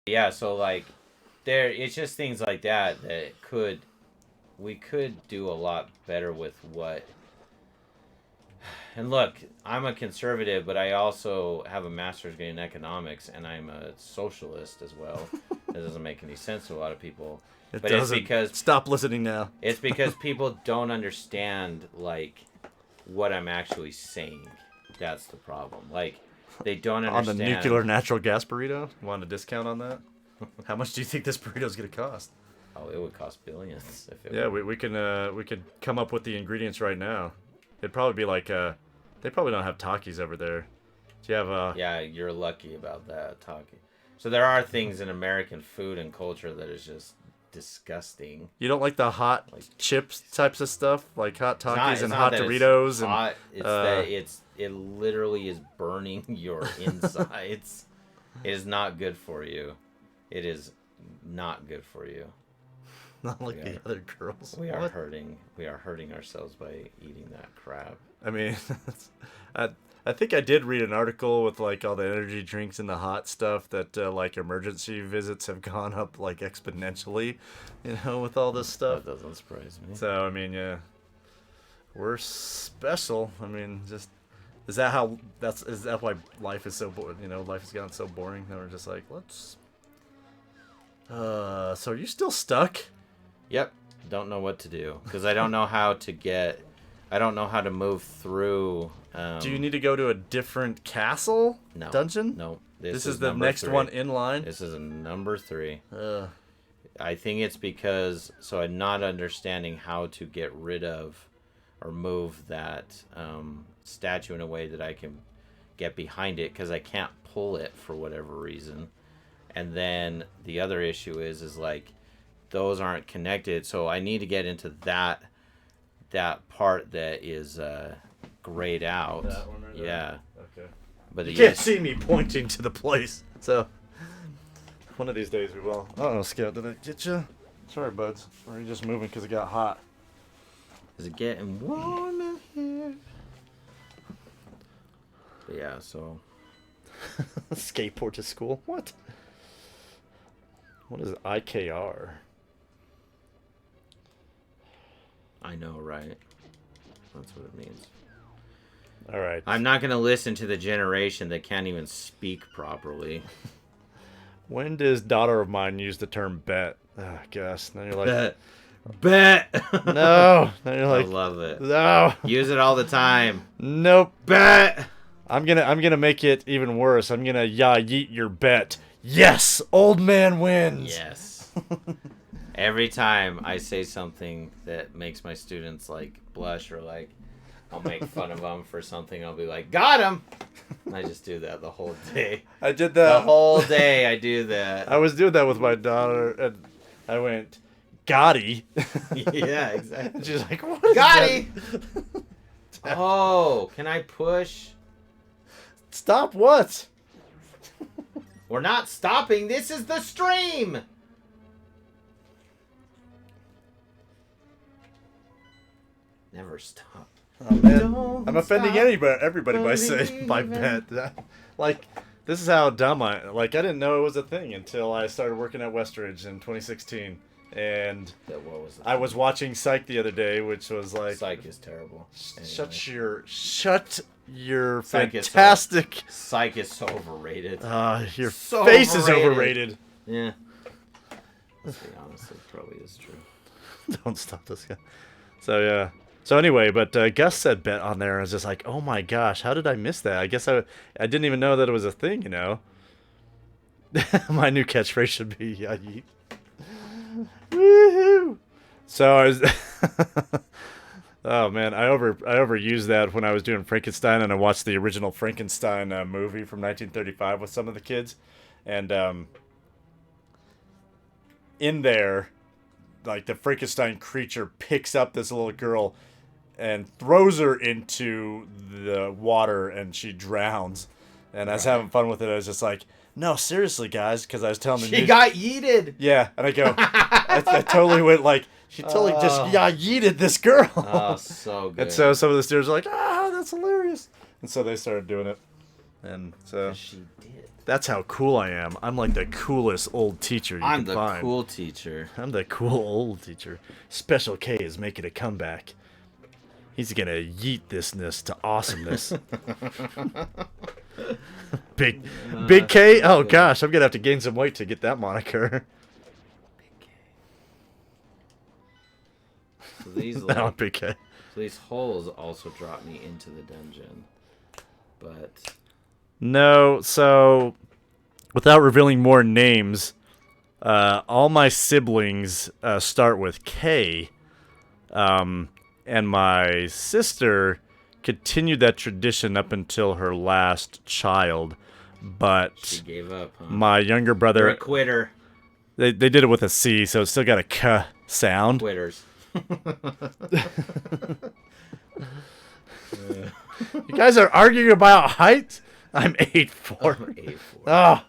Yeah, so like it's just things like that that we could do a lot better with what. And look, I'm a conservative, but I also have a master's degree in economics, and I'm a socialist as well. That doesn't make any sense to a lot of people. It But it's doesn't. because Stop listening now. it's because people don't understand like what I'm actually saying. That's the problem. Like they don't On the understand nuclear natural gas burrito, want a discount on that? How much do you think this burrito's gonna cost? Oh, it would cost billions if it Yeah, were. we could come up with the ingredients right now. It'd probably be like they probably don't have Takis over there. Do you have Yeah, you're lucky about that talking. So there are things in American food and culture that is just disgusting. you don't like the hot Like chips types of stuff, like hot Takis it's and not hot that Doritos it's hot. It's uh, that it literally is burning your insides. It is not good for you. It is not good for you. not like We the are, other girls. we are What? hurting. We are hurting ourselves by eating that crap. I mean, I I think I did read an article with like all the energy drinks and the hot stuff that like emergency visits have gone up like exponentially, with all this stuff. That doesn't surprise me. So I mean, yeah, we're special. I mean, just is that how is that why life is so boring? Life has gotten so boring that we're just like, let's. So are you still stuck? Yep. Don't know what to do because I don't know how to get. I don't know how to move through. Do you need to go to a different castle No. dungeon? No. This is the number next 3. one in line. This is a number 3. Uh, I think it's because I'm not understanding how to get rid of or move that statue in a way that I can get behind it because I can't pull it for whatever reason. And then the other issue is like those aren't connected, so I need to get into that part that is grayed out. That one right there? Yeah. okay. But You it can't is- see me pointing to the place. So, one of these days we will. Oh, Scout, did I get you? Sorry, buds. Or are you just moving because it got hot? Is it getting warm in here? But yeah, so Skateboard to school? What? What is IKR? I know, right? That's what it means. All right. I'm not going to listen to the generation that can't even speak properly. When does daughter of mine use the term bet? Ah, Gus. Then you're like, Bet. no. Then you're I like, love it. no. Use it all the time. Nope. Bet. I'm gonna make it even worse. I'm gonna yeet your bet. Yes, old man wins. Yes. Every time I say something that makes my students like blush or like I'll make fun of them for something, I'll be like, got him. And I just do that the whole day. I did that The whole day I do that. I was doing that with my daughter, and I went, Gotti. Yeah, exactly. And she's like, what is Gotti. that? Oh, can I push? Stop what? We're not stopping. This is the stream. Never stop. Oh, man. Don't I'm offending stop everybody by saying by bet. Like, this is how dumb I didn't know it was a thing until I started working at Westridge in 2016. And What was it? I was watching Psych the other day, which was like, Psych is terrible. shut Anyway. your Psych is so- fantastic. Psych is so overrated. Your So face is overrated. overrated. Yeah. Let's be honest, it probably is true. Don't stop this guy. So yeah. So anyway, but Gus said bet on there. I was just like, oh my gosh, how did I miss that? I guess I didn't even know that it was a thing. My new catchphrase should be yeet. Woohoo! So I was. Oh man, I overused that when I was doing Frankenstein, and I watched the original Frankenstein movie from 1935 with some of the kids, and in there, like the Frankenstein creature picks up this little girl and throws her into the water, and she drowns. And I was having fun with it. I was just like, no, seriously, guys, because I was telling them. She got yeeted. Yeah, and I go, I totally went like, she totally just yeeted this girl. Oh, so good. And so some of the students are like, that's hilarious. And so they started doing it. And so She did. that's how cool I am. I'm like the coolest old teacher you I'm can the find. cool teacher. I'm the cool old teacher. Special K is making a comeback. He's gonna yeet thisness to awesomeness. Big K? Oh gosh, I'm gonna have to gain some weight to get that moniker. Big K. So these No, Big K. so these holes also drop me into the dungeon. But No, so without revealing more names, all my siblings start with K, and my sister continued that tradition up until her last child. But she gave up, huh? my younger You're brother, a quitter. they did it with a C, so it's still got a K sound. Quitters. You guys are arguing about height? I'm 8'4". 8'4". Ah,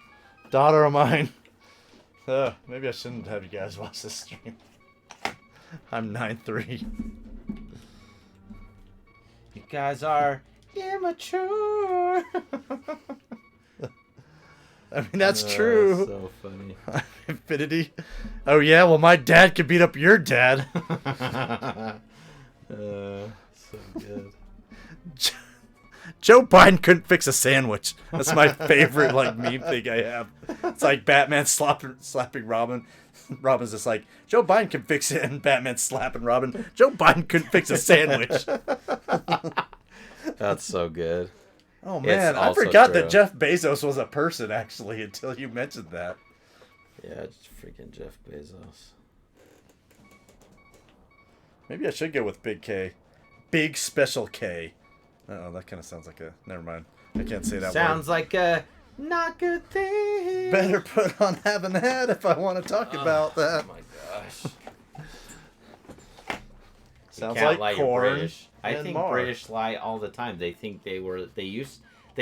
daughter of mine. Maybe I shouldn't have you guys watch this stream. I'm 9'3". You guys are immature. I mean, that's true. So funny. Infinity. Oh, yeah? Well, my dad could beat up your dad. So good. Joe Biden couldn't fix a sandwich. That's my favorite meme thing I have. It's like Batman slapping Robin. Robin's just like, Joe Biden can fix it, and Batman's slapping Robin. Joe Biden couldn't fix a sandwich. That's so good. Oh man, I also forgot true. that Jeff Bezos was a person actually until you mentioned that. Yeah, it's freaking Jeff Bezos. Maybe I should go with Big K. Big Special K. Uh-oh, that kind of sounds like a... Never mind. I can't say that Sounds word. like a not good thing. Better put on Haven't Had if I want to talk about that. Oh my gosh. Sounds Can't like lie, you're corn. British. I and think Mar. British lie all the time. They think they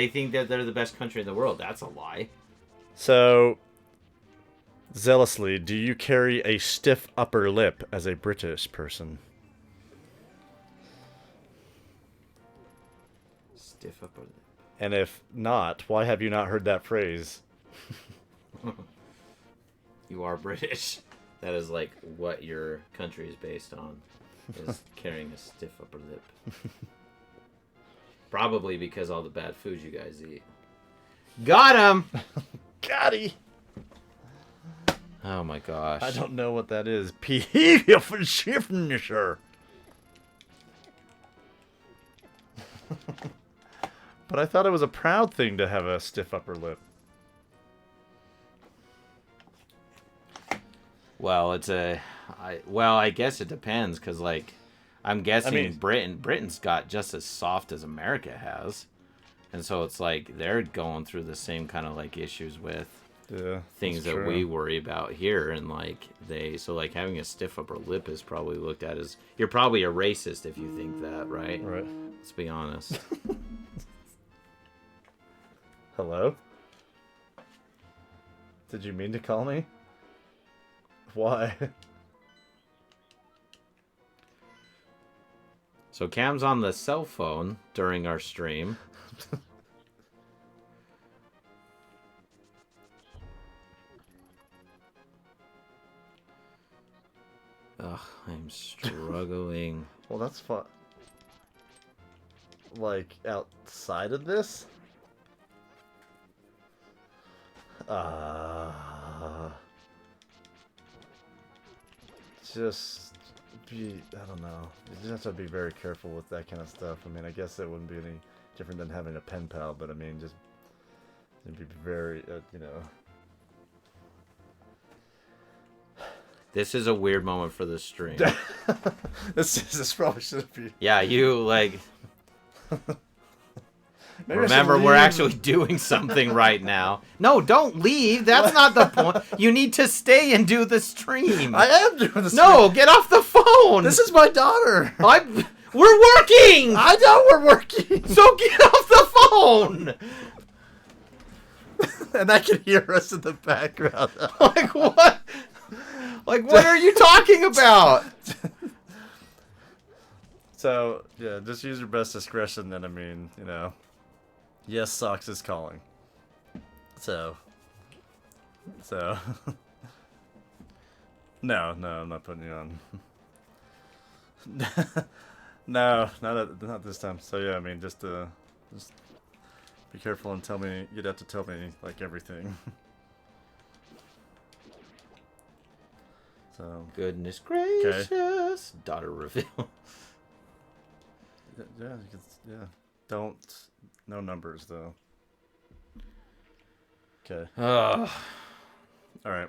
think that they're the best country in the world. That's a lie. So, zealously, do you carry a stiff upper lip as a British person? Stiff upper lip. And if not, why have you not heard that phrase? You are British. That is like what your country is based on. Is carrying a stiff upper lip. Probably because all the bad food you guys eat. Got him! Gotti! Oh my gosh. I don't know what that is. Sure. But I thought it was a proud thing to have a stiff upper lip. Well, I guess it depends, because, I'm guessing Britain's got just as soft as America has. And so it's like they're going through the same kind of, issues with things that we worry about here. And, having a stiff upper lip is probably looked at as... You're probably a racist if you think that, right? Right. Let's be honest. Hello? Did you mean to call me? Why? So Cam's on the cell phone during our stream. Ugh, I'm struggling. Well, that's fun. Outside of this? I don't know. You just have to be very careful with that kind of stuff. I mean, I guess it wouldn't be any different than having a pen pal, but I mean, just be very, This is a weird moment for the stream. This probably shouldn't be. Yeah, you, Maybe remember, we're actually doing something right now. No, don't leave. That's not the point. You need to stay and do the stream. I am doing the stream. No, get off the phone. This is my daughter. We're working. I know we're working. So get off the phone. And I can hear us in the background. What? What are you talking about? So, yeah, just use your best discretion then, Yes, Socks is calling. So. No, I'm not putting you on. No, not this time. So yeah, I mean, just be careful and tell me. You'd have to tell me like everything. So. Goodness gracious, daughter reveal. Yeah, yeah. Don't. No numbers though. Okay. Oh, All right.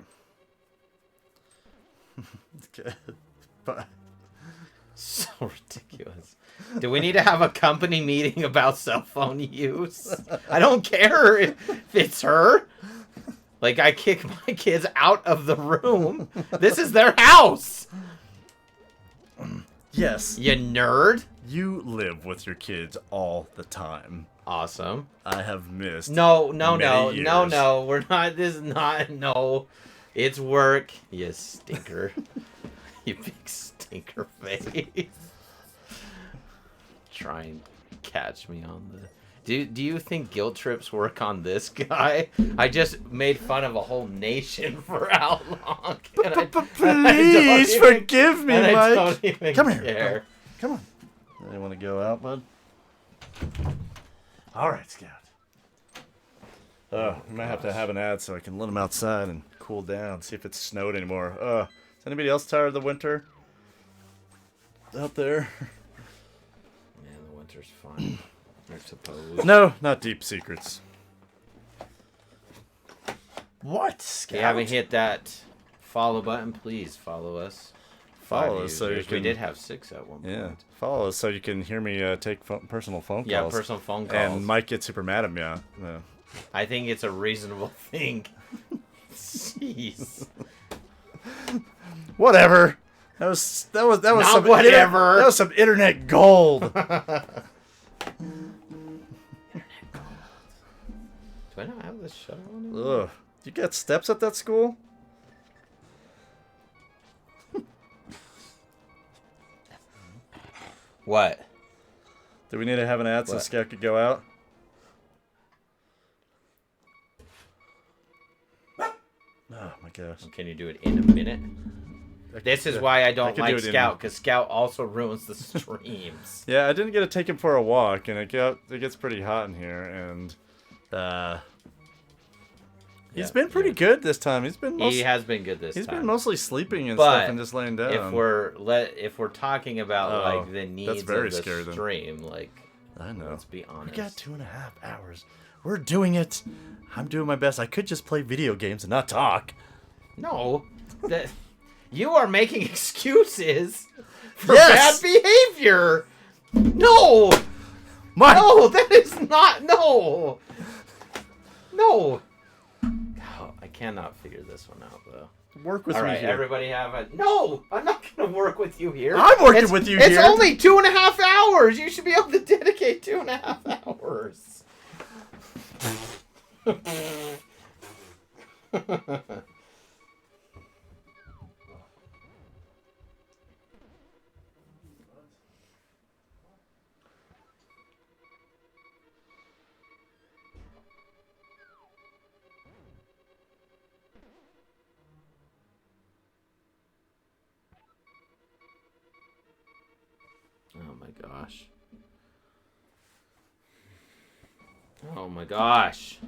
Okay. Bye. so ridiculous. Do we need to have a company meeting about cell phone use? I don't care if it's her. Like, I kick my kids out of the room. This is their house. Yes. You nerd. You live with your kids all the time. Awesome. I have missed. No. Years. We're not. This is not. No. It's work. You stinker. You big stinker face. Try and catch me on the... Do you think guilt trips work on this guy? I just made fun of a whole nation for how long? Please forgive me, Mike. I don't even Come here. care. Come on. You want to go out, bud? All right, Scout. We might have to have an ad so I can let him outside and cool down, see if it's snowed anymore. Is anybody else tired of the winter out there? Man, the winter's fun, I suppose. No, not deep secrets. What, Scout? If you haven't hit that follow button, please follow us. Follow us so you can... We did have 6 at one point. Yeah, follow us so you can hear me take personal phone calls. Yeah, personal phone calls. And Mike gets super mad at me. Yeah. I think it's a reasonable thing. Jeez. Whatever. That was Not some whatever. That was some internet gold. Internet gold. Do I not have this show on? Ugh. You got steps at that school? What? Do we need to have an ad so What? Scout could go out? Oh my gosh. Can you do it in a minute? This is why I don't could like do it in- Scout, because Scout also ruins the streams. Yeah, I didn't get to take him for a walk, and it gets pretty hot in here, and he's Yeah, been pretty good this time. He has been good this time. He's been mostly sleeping and But stuff and just laying down. If we're talking about like the needs very of the scary, then. stream, like I know. let's be honest. We got 2.5 hours. We're doing it. I'm doing my best. I could just play video games and not talk. No, that you are making excuses for Yes! bad behavior. No, Mike! no, that is not. No. Oh, I cannot figure this one out though. Work with All me right, here. everybody have a... No, I'm not going to work with you here. I'm working with you here. It's only 2.5 hours. You should be able to dedicate 2.5 hours. Oh my gosh. Oh my gosh.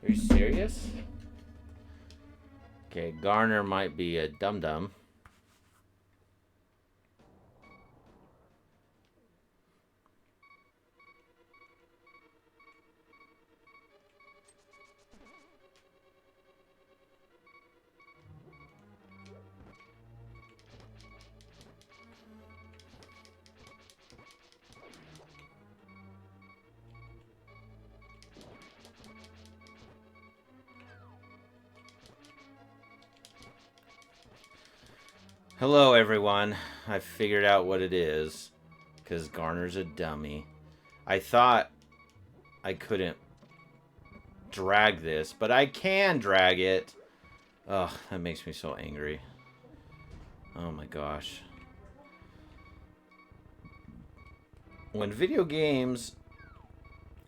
Are you serious? Okay, Garner might be a dum-dum. Hello, everyone. I figured out what it is. Because Garner's a dummy. I thought I couldn't drag this, but I can drag it. Ugh, that makes me so angry. Oh my gosh. When video games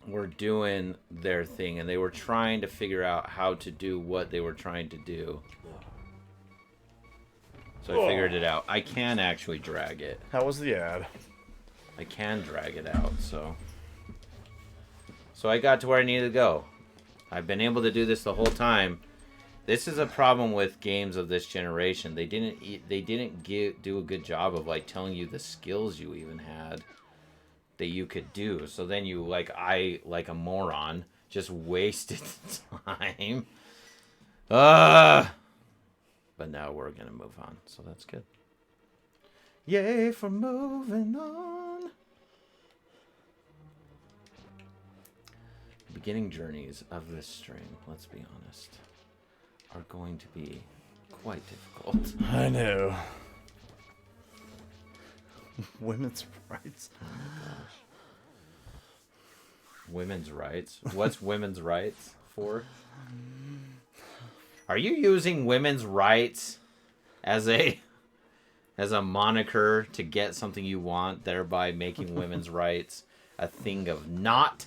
were doing their thing and they were trying to figure out how to do what they were trying to do. So I figured it out. I can actually drag it. How was the ad? I can drag it out, so I got to where I needed to go. I've been able to do this the whole time. This is a problem with games of this generation. They didn't do a good job of like telling you the skills you even had that you could do. So then you like a moron just wasted time. But now we're gonna move on, so that's good. Yay for moving on. Beginning journeys of this stream, let's be honest, are going to be quite difficult. I know. Women's rights. Oh my gosh. Women's rights? What's women's rights for? Are you using women's rights as a moniker to get something you want, thereby making women's rights a thing of not?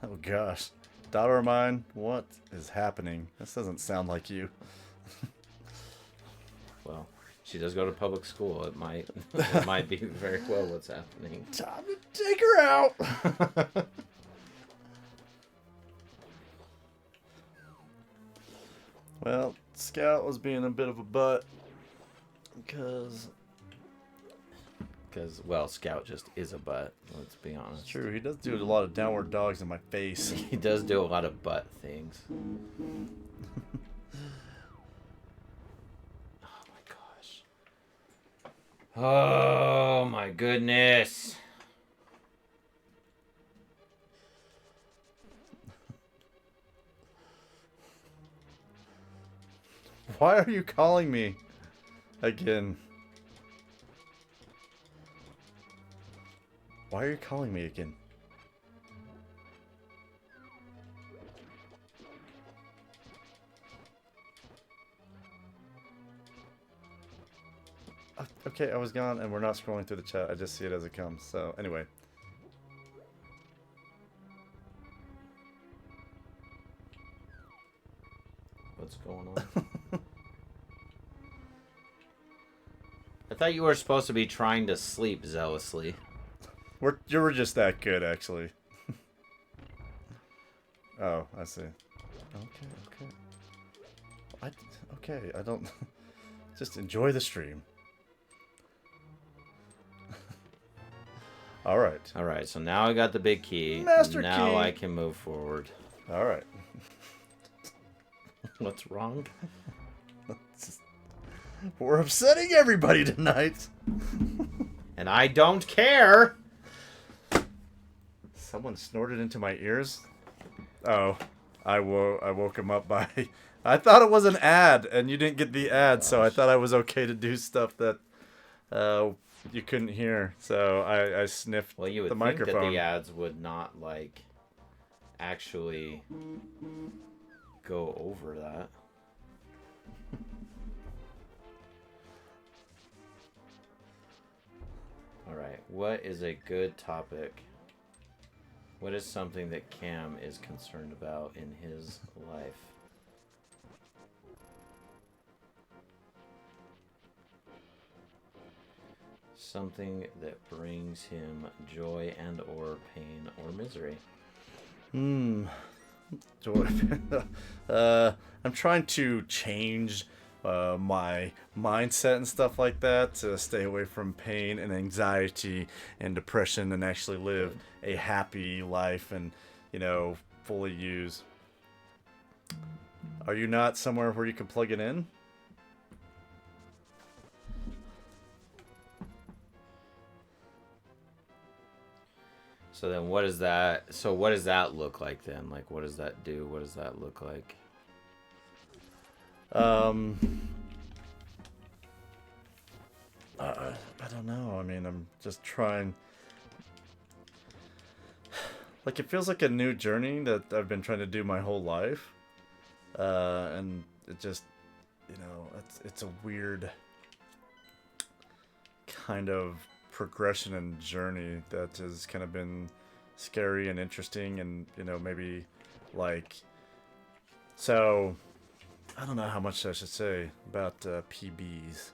Oh gosh. Daughter of mine, what is happening? This doesn't sound like you. Well, she does go to public school. It might be very well what's happening. Time to take her out. Well, Scout was being a bit of a butt because well, Scout just is a butt. Let's be honest. it's true. He does do a lot of downward dogs in my face. He does do a lot of butt things. Oh my gosh. Oh my goodness. Why are you calling me again? Why are you calling me again? Okay, I was gone and we're not scrolling through the chat. I just see it as it comes. So, anyway. What's going on? I thought you were supposed to be trying to sleep zealously. You were just that good, actually. Oh, I see. Okay, I don't... Just enjoy the stream. Alright. Alright, so now I got the big key. Master now key. I can move forward. Alright. What's wrong? We're upsetting everybody tonight. And I don't care! Someone snorted into my ears? Oh, I woke him up by... I thought it was an ad, and you didn't get the ad, so I thought I was okay to do stuff that you couldn't hear. So I sniffed Well, you would the think microphone. that the ads would not, like, actually go over that. Alright, what is a good topic? What is something that Cam is concerned about in his life? Something that brings him joy and or pain or misery. Joy. I'm trying to change my mindset and stuff like that to stay away from pain and anxiety and depression and actually live a happy life and, you know, fully use. Are you not somewhere where you can plug it in? So then what is that? So what does that look like then? Like, what does that do? What does that look like? I don't know. I mean, I'm just trying. Like, it feels like a new journey that I've been trying to do my whole life. And it just, it's a weird kind of progression and journey that has kind of been scary and interesting and, maybe like... So, I don't know how much I should say about PBs.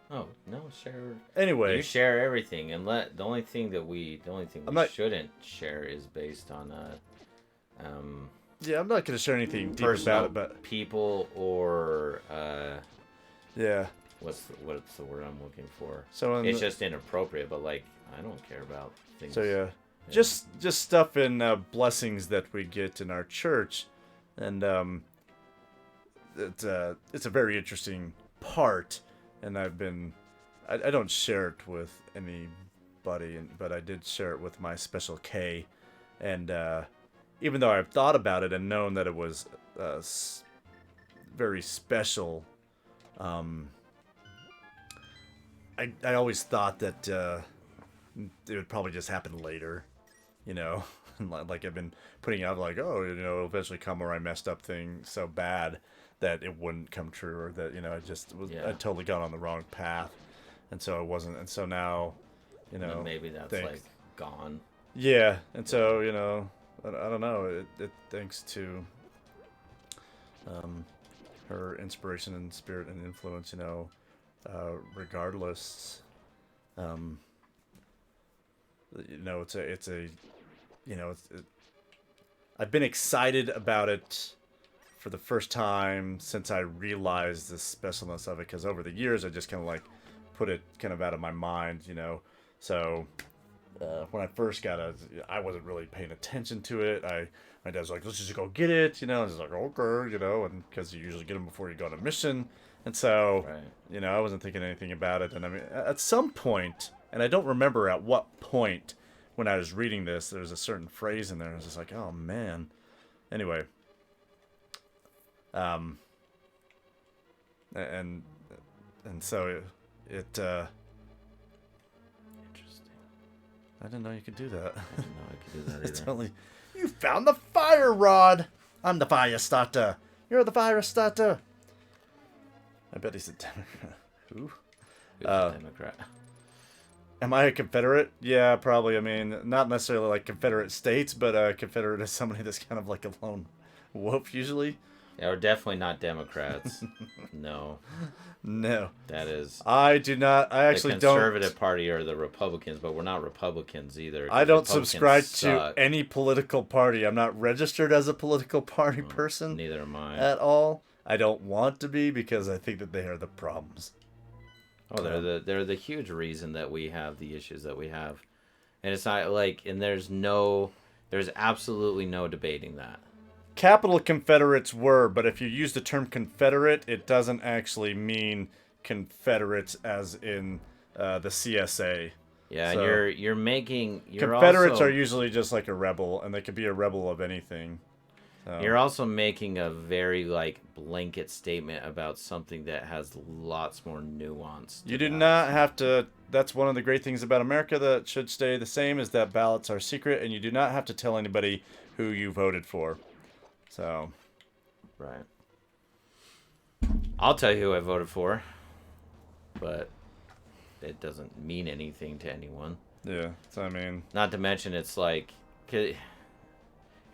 Oh no, share. Anyway, You share everything, and the only thing we shouldn't share is based on yeah, I'm not gonna share anything deep personal about it, but people or yeah. what's the word I'm looking for? So it's just inappropriate, but like I don't care about things. So yeah. Just stuff and blessings that we get in our church, and it's a very interesting part. And I don't share it with anybody, but I did share it with my special K, and even though I've thought about it and known that it was very special, I always thought that it would probably just happen later. Like I've been putting out like, oh, it'll eventually come where I messed up things so bad that it wouldn't come true, or that, I totally got on the wrong path. And so it wasn't. And so now, and maybe that's like gone. Yeah. And so, I don't know. It thanks to her inspiration and spirit and influence, regardless, I've been excited about it for the first time since I realized the specialness of it, because over the years I just kind of like put it kind of out of my mind, So when I first got it, I wasn't really paying attention to it. My dad's like, let's just go get it, I was like, okay, and because you usually get them before you go on a mission, and so right. I wasn't thinking anything about it. And I mean, at some point, and I don't remember at what point. When I was reading this, there's a certain phrase in there. I was just like, oh, man. Anyway. And so it Interesting. I didn't know you could do that. I didn't know I could do that either. It's only, you found the fire rod. I'm the fire starter. You're the fire starter. I bet he's a Democrat. Who? Who's a Democrat? Am I a Confederate? Yeah, probably. I mean, not necessarily like Confederate States, but a Confederate is somebody that's kind of like a lone wolf usually. Yeah, we're definitely not Democrats. No. No. That is... I do not... I actually don't... The Conservative Party are the Republicans, but we're not Republicans either. I don't subscribe to any political party. I'm not registered as a political party person. Neither am I. At all. I don't want to be because I think that they are the problems. Oh, they're the huge reason that we have the issues that we have. And it's not like... And there's absolutely no debating that. Capital Confederates were, but if you use the term Confederate, it doesn't actually mean Confederates as in the CSA. Yeah, so, and you're making... Confederates are usually just like a rebel, and they could be a rebel of anything. So. You're also making a very, blanket statement about something that has lots more nuance. You do not have to... That's one of the great things about America that should stay the same, is that ballots are secret, and you do not have to tell anybody who you voted for. So... Right. I'll tell you who I voted for, but it doesn't mean anything to anyone. Yeah, so I mean... Not to mention, it's like...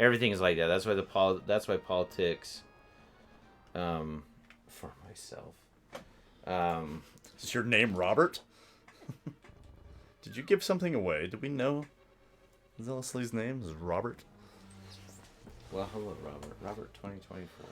Everything is like that. That's why politics, for myself. Is your name Robert? Did you give something away? Did we know Zealously's name is Robert? Well, hello, Robert. Robert 2024.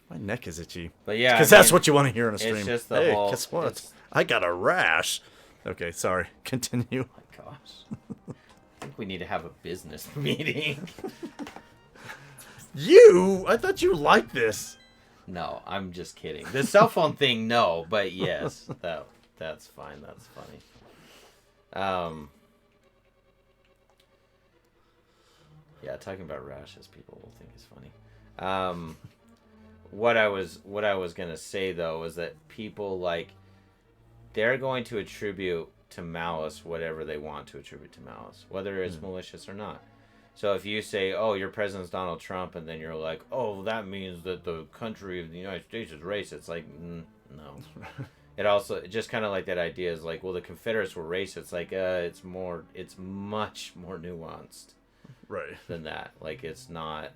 My neck is itchy. But yeah, because that's what you want to hear in a stream. It's just hey, guess what? I got a rash. Okay, sorry. Continue. Oh my gosh. I think we need to have a business meeting. I thought you liked this. No, I'm just kidding. The cell phone thing, no, but yes, that's fine. That's funny. Yeah, talking about rashes, people will think is funny. Um, what I was gonna say though is that people like they're going to attribute to malice whatever they want to attribute to malice, whether it's malicious or not. So if you say, "Oh, your president's Donald Trump," and then you're like, "Oh, that means that the country of the United States is racist," it's like, no. It also just kind of like that idea is like, well, the Confederates were racist. It's like, it's much more nuanced, Right. than that. Like, it's not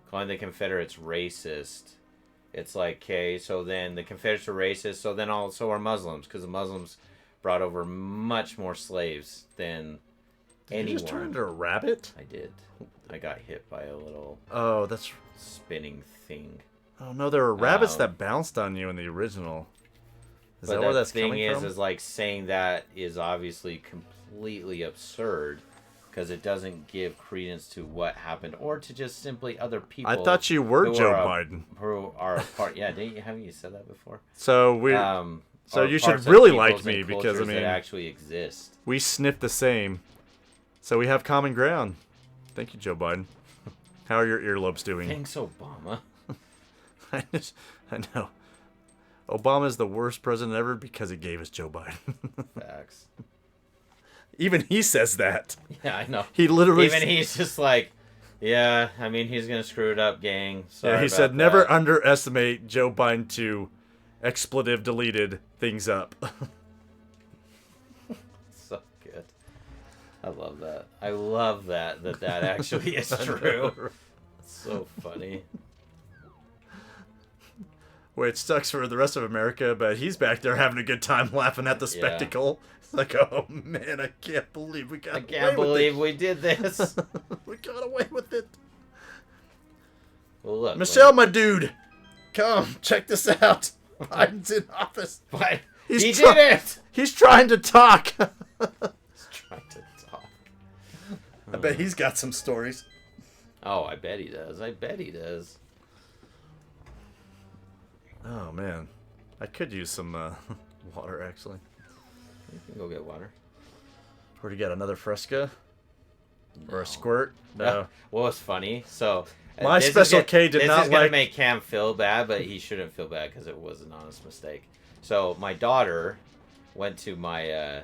calling the Confederates racist. It's like, okay, so then the Confederates are racist, so then also are Muslims, because the Muslims brought over much more slaves than anyone. You just turn into a rabbit? I did. I got hit by a little That's... spinning thing. Oh, no, there were rabbits that bounced on you in the original. Is that where that's coming from? But the thing is like, saying that is obviously completely absurd, because it doesn't give credence to what happened, or to just simply other people. I thought you were Joe Biden. Who are a part? Yeah, haven't you said that before? So so you should really like me, because I mean, that actually exist. We sniff the same, so we have common ground. Thank you, Joe Biden. How are your earlobes doing? Thanks, Obama. I know. Obama's the worst president ever because he gave us Joe Biden. Facts. Even he says that. Yeah, I know. He literally... Even he's just like, yeah, I mean, he's going to screw it up, gang. Sorry yeah, he about said, that. never underestimate Joe Biden to expletive deleted things up. So good. I love that. I love that actually is true. It's so funny. Which sucks for the rest of America, but he's back there having a good time laughing at the spectacle. It's like, oh man, I can't believe we got away with it. I can't believe we did this. We got away with it. Well, look, Michelle, my dude, come check this out. Biden's in office. But He did it. He's trying to talk. He's trying to talk. I bet he's got some stories. Oh, I bet he does. Oh man, I could use some water actually. You can go get water. Where'd you get another Fresca? Or No. a squirt? No. Well, it's funny. So My Special K did not This is gonna like... make Cam feel bad, but he shouldn't feel bad because it was an honest mistake. So my daughter went to my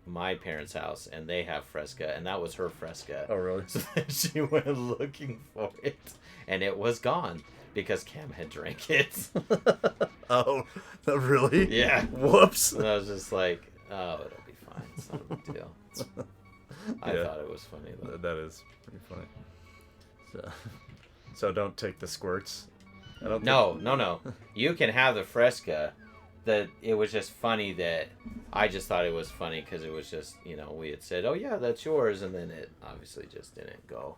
my parents' house, and they have Fresca, and that was her Fresca. Oh really? So then she went looking for it, and it was gone because Cam had drank it. Oh, really? Yeah. Whoops. And I was just like, oh, it'll be fine. It's not a big deal. I Yeah. thought it was funny though. That is pretty funny. So don't take the squirts. I don't. No. You can have the Fresca. It was just funny that I just thought it was funny because it was just, we had said, oh yeah, that's yours, and then it obviously just didn't go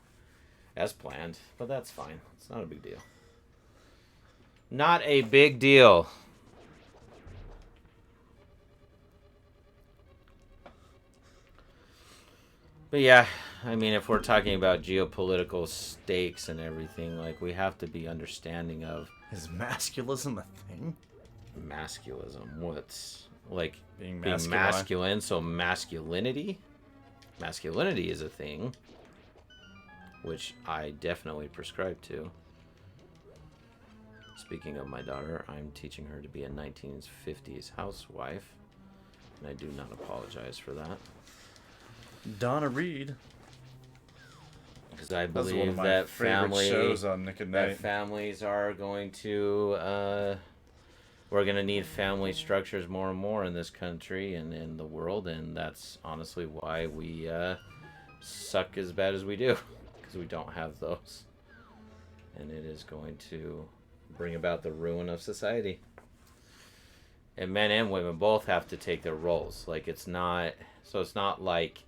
as planned. But that's fine. It's not a big deal. Not a big deal. But yeah, I mean, if we're talking about geopolitical stakes and everything, like, we have to be understanding of Is masculism a thing? masculism. What's like Being being masculine. masculine? So masculinity is a thing, which I definitely prescribe to. Speaking of my daughter, I'm teaching her to be a 1950s housewife, and I do not apologize for that. Donna Reed. Because I That's one of believe my that favorite shows on Nick at that Night. families are going to we're going to need family structures more and more in this country and in the world, and that's honestly why we suck as bad as we do, because we don't have those, and it is going to bring about the ruin of society. And men and women both have to take their roles. Like, it's not like,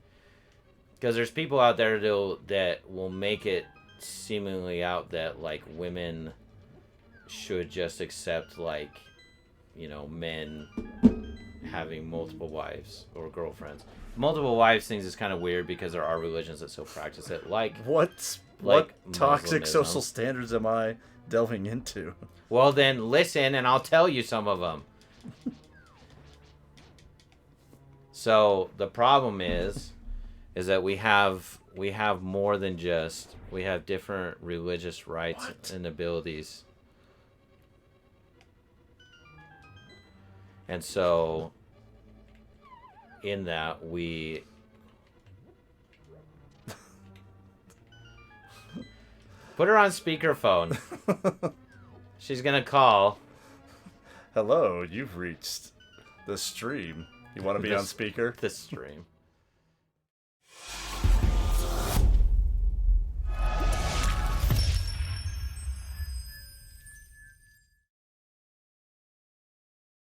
because there's people out there that will make it seemingly out that, like, women should just accept, like, men having multiple wives or girlfriends. Multiple wives things is kind of weird because there are religions that still practice it. What toxic Muslimism. social standards am I delving into? Well, then listen, and I'll tell you some of them. So the problem is that we have we have more than just, we have different religious rights What? and abilities. And so in that we put her on speakerphone. She's gonna call. Hello, you've reached the stream. You want to be on speaker? The stream.